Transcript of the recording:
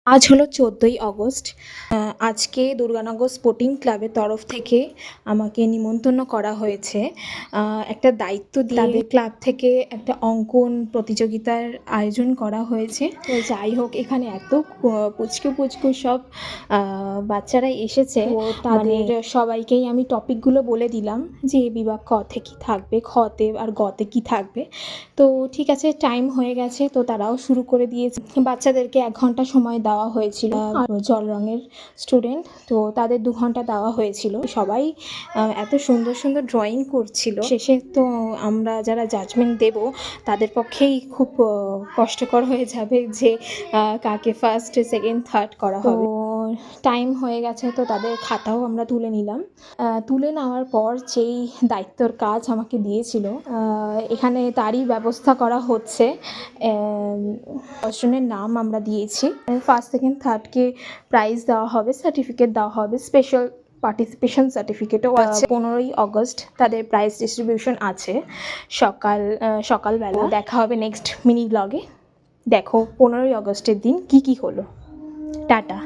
আজ হলো 14ই আগস্ট। আজকে দুর্গানগর স্পোর্টিং ক্লাবের তরফ থেকে আমাকে নিমন্ত্রণ করা হয়েছে। একটা দায়িত্ব দিয়ে তাদের ক্লাব থেকে একটা অঙ্কন প্রতিযোগিতার আয়োজন করা হয়েছে। তো যাই হোক, এখানে এত পুচকু পুচকু সব বাচ্চারাই এসেছে। তো তাদের সবাইকেই আমি টপিকগুলো বলে দিলাম যে বিভাগ ক তে কী থাকবে, খতে আর গতে কী থাকবে। তো ঠিক আছে, টাইম হয়ে গেছে, তো তারাও শুরু করে দিয়েছে। বাচ্চাদেরকে 1 ঘন্টা সময় দেওয়া হয়েছিল। আর জল রঙের স্টুডেন্ট, তো তাদের 2 ঘন্টা দেওয়া হয়েছিল। সবাই এত সুন্দর সুন্দর ড্রয়িং করছিল। শেষে তো আমরা যারা জাজমেন্ট দেব তাদের পক্ষেই খুব কষ্টকর হয়ে যাবে যে কাকে ফার্স্ট, সেকেন্ড, থার্ড করা হবে। তো টাইম হয়ে গেছে, তো তাদের খাতাও আমরা তুলে নিলাম। তুলে নেওয়ার পর যেই দায়িত্বর কাজ আমাকে দিয়েছিল, এখানে তারই ব্যবস্থা করা হচ্ছে। 10 জনের নাম আমরা দিয়েছি। ফার্স্ট, সেকেন্ড, থার্ডকে প্রাইজ দেওয়া হবে, সার্টিফিকেট দেওয়া হবে, স্পেশাল পার্টিসিপেশন সার্টিফিকেটও আছে। 15ই আগস্ট তাদের প্রাইজ ডিস্ট্রিবিউশন আছে সকালবেলা। দেখা হবে নেক্সট মিনি ব্লগে। দেখো 15ই আগস্টের দিন কি কি হলো। টাটা।